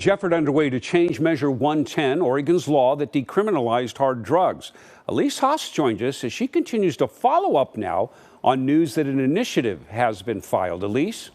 Effort underway to change Measure 110, Oregon's law that decriminalized hard drugs. Elise Haas joins us as she continues to follow up now on news that an initiative has been filed. Elise?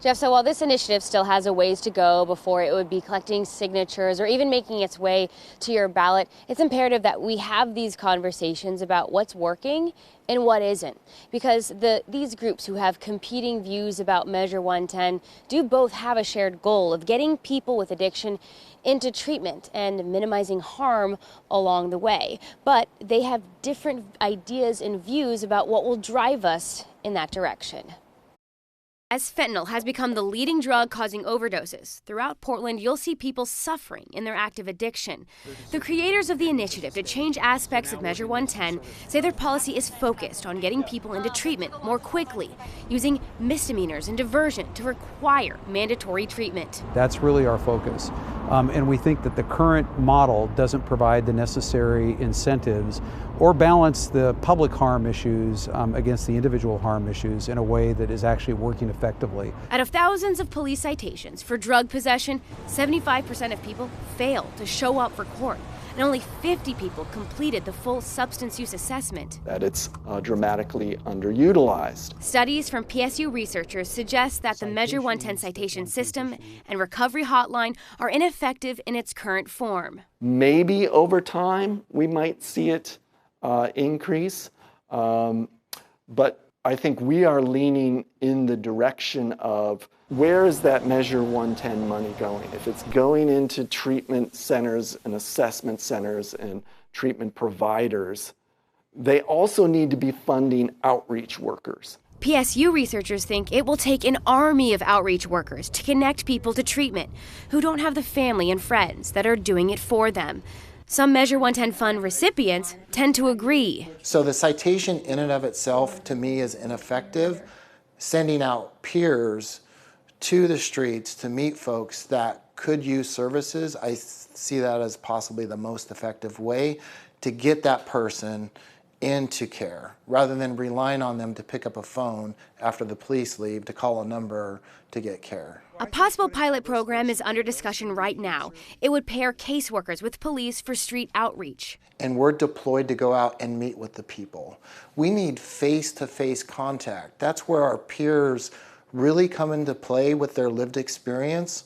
Jeff, so while this initiative still has a ways to go before it would be collecting signatures or even making its way to your ballot, it's imperative that we have these conversations about what's working and what isn't. Because these groups who have competing views about Measure 110 do both have a shared goal of getting people with addiction into treatment and minimizing harm along the way. But they have different ideas and views about what will drive us in that direction. As fentanyl has become the leading drug causing overdoses, throughout Portland, you'll see people suffering in their active addiction. The creators of the initiative to change aspects of Measure 110 say their policy is focused on getting people into treatment more quickly, using misdemeanors and diversion to require mandatory treatment. That's really our focus. And we think that the current model doesn't provide the necessary incentives or balance the public harm issues against the individual harm issues in a way that is actually working effectively. Out of thousands of police citations for drug possession, 75% of people failed to show up for court, and only 50 people completed the full substance use assessment. That it's dramatically underutilized. Studies from PSU researchers suggest that the Measure 110 citation system and recovery hotline are ineffective in its current form. Maybe over time we might see it increase, but I think we are leaning in the direction of where is that Measure 110 money going? If it's going into treatment centers and assessment centers and treatment providers, they also need to be funding outreach workers. PSU researchers think it will take an army of outreach workers to connect people to treatment who don't have the family and friends that are doing it for them. Some Measure 110 fund recipients tend to agree. So the citation in and of itself, to me, is ineffective. Sending out peers to the streets to meet folks that could use services, I see that as possibly the most effective way to get that person into care, rather than relying on them to pick up a phone after the police leave to call a number to get care. A possible pilot program is under discussion right now. It would pair caseworkers with police for street outreach. And we're deployed to go out and meet with the people. We need face-to-face contact. That's where our peers really come into play with their lived experience.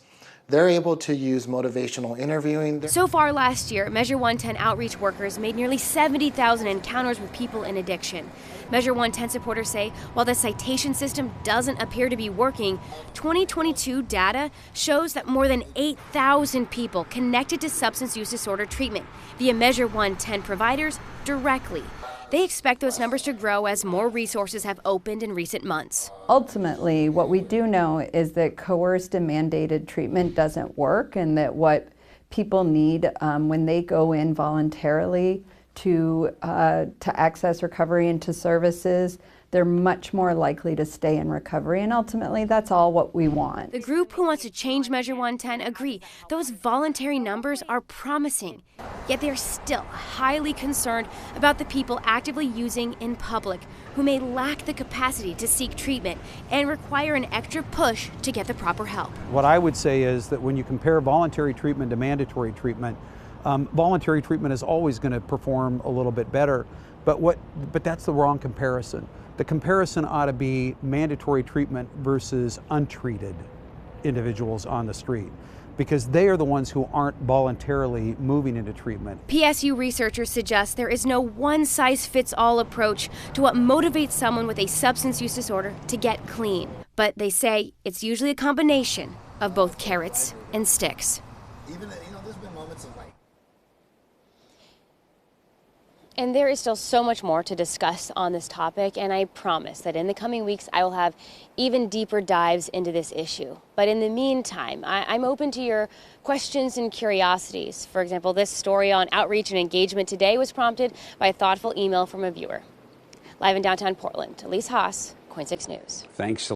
They're able to use motivational interviewing. So far last year, Measure 110 outreach workers made nearly 70,000 encounters with people in addiction. Measure 110 supporters say while the citation system doesn't appear to be working, 2022 data shows that more than 8,000 people connected to substance use disorder treatment via Measure 110 providers directly. They expect those numbers to grow as more resources have opened in recent months. Ultimately, what we do know is that coerced and mandated treatment doesn't work, and that what people need when they go in voluntarily to access recovery and to services, they're much more likely to stay in recovery, and ultimately that's all what we want. The group who wants to change Measure 110 agree those voluntary numbers are promising, yet they're still highly concerned about the people actively using in public who may lack the capacity to seek treatment and require an extra push to get the proper help. What I would say is that when you compare voluntary treatment to mandatory treatment, voluntary treatment is always going to perform a little bit better, but that's the wrong comparison. The comparison ought to be mandatory treatment versus untreated individuals on the street, because they are the ones who aren't voluntarily moving into treatment. PSU researchers suggest there is no one-size-fits-all approach to what motivates someone with a substance use disorder to get clean. But they say it's usually a combination of both carrots and sticks. There's been moments of like. And there is still so much more to discuss on this topic, and I promise that in the coming weeks I will have even deeper dives into this issue. But in the meantime, I'm open to your questions and curiosities. For example, this story on outreach and engagement today was prompted by a thoughtful email from a viewer. Live in downtown Portland, Elise Haas, KOIN 6 News. Thanks.